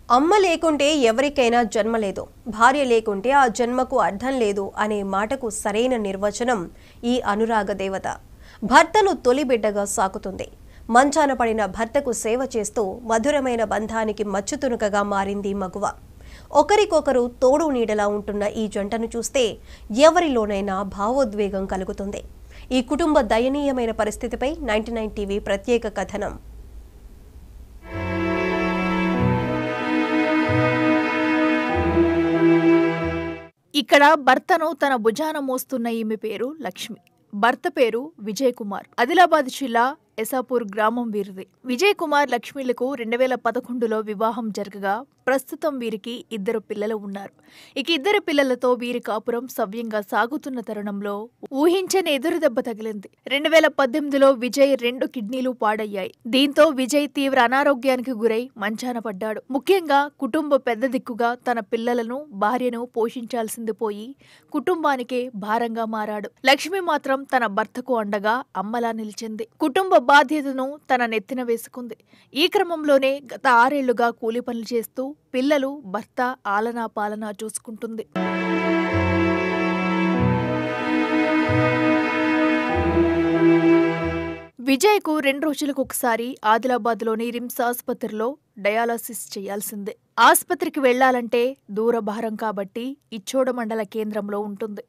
అమ్మ లేకుంటే ఎవరికైనా జన్మ లేదు, భార్య లేకుంటే ఆ జన్మకు అర్థం లేదు అనే మాటకు సరైన నిర్వచనం ఈ అనురాగ దేవత. భర్తను తొలి బిడ్డగా సాకుతుంది. మంచాన పడిన భర్తకు సేవ చేస్తూ మధురమైన బంధానికి మచ్చుతునుకగా మారింది మగువ. ఒకరికొకరు తోడు నీడలా ఉంటున్న ఈ జంటను చూస్తే ఎవరిలోనైనా భావోద్వేగం కలుగుతుంది. ఈ కుటుంబ దయనీయమైన పరిస్థితిపై 99 టీవీ ప్రత్యేక కథనం. ఇక్కడ భర్తను తన భుజాన మోస్తున్న ఈమె పేరు లక్ష్మి. భర్త పేరు విజయ్ కుమార్. ఆదిలాబాద్ జిల్లా ఎసాపూర్ గ్రామం వీరిది. విజయ్ కుమార్ లక్ష్మిలకు 2011లో వివాహం జరగగా ప్రస్తుతం వీరికి 2 పిల్లలు ఉన్నారు. ఇక 2 పిల్లలతో వీరి కాపురం సవ్యంగా సాగుతున్న తరుణంలో ఊహించని ఎదురు దెబ్బ తగిలింది. 2018లో విజయ్ 2 కిడ్నీలు పాడయ్యాయి. దీంతో విజయ్ తీవ్ర అనారోగ్యానికి గురై మంచాన పడ్డాడు. ముఖ్యంగా కుటుంబ పెద్ద దిక్కుగా తన పిల్లలను, భార్యను పోషించాల్సింది పోయి కుటుంబానికే భారంగా మారాడు. లక్ష్మి మాత్రం తన భర్తకు అండగా అమ్మలా నిలిచింది. కుటుంబ బాధ్యతను తన నెత్తిన వేసుకుంది. ఈ క్రమంలోనే గత 6 ఏళ్లుగా కూలి పనులు చేస్తూ పిల్లలు, భర్త ఆలనా పాలనా చూసుకుంటుంది. విజయ్కు 2 రోజులకు ఒకసారి ఆదిలాబాద్లోని రిమ్స్ ఆసుపత్రిలో డయాలసిస్ చేయాల్సిందే. ఆసుపత్రికి వెళ్లాలంటే దూరభారం కాబట్టి ఇచ్చోడ మండల కేంద్రంలో ఉంటుంది.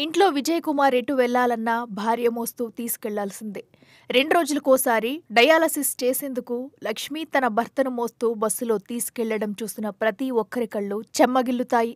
ఇంట్లో విజయ్ కుమార్ ఎటు వెళ్లాలన్నా భార్య మోస్తూ తీసుకెళ్లాల్సిందే. 2 రోజులకోసారి డయాలసిస్ చేసేందుకు లక్ష్మి తన భర్తను మోస్తూ బస్సులో తీసుకెళ్లడం చూసిన ప్రతి ఒక్కరి కళ్ళు చెమ్మగిల్లుతాయి.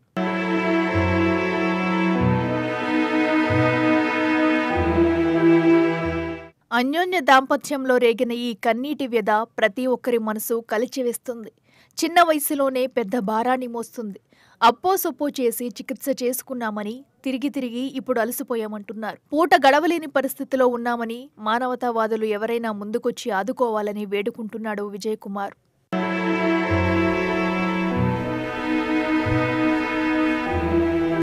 అన్యోన్య దాంపత్యంలో రేగిన ఈ కన్నీటి వ్యధ ప్రతి ఒక్కరి మనసు కలిచివేస్తుంది. చిన్న వయసులోనే పెద్ద భారాన్ని మోస్తుంది. అప్పో సొప్పో చేసి చికిత్స చేసుకున్నామని తిరిగి ఇప్పుడు అలసిపోయామంటున్నారు. పూట గడవలేని పరిస్థితిలో ఉన్నామని మానవతావాదులు ఎవరైనా ముందుకొచ్చి ఆదుకోవాలని వేడుకుంటున్నాడు విజయ్ కుమార్.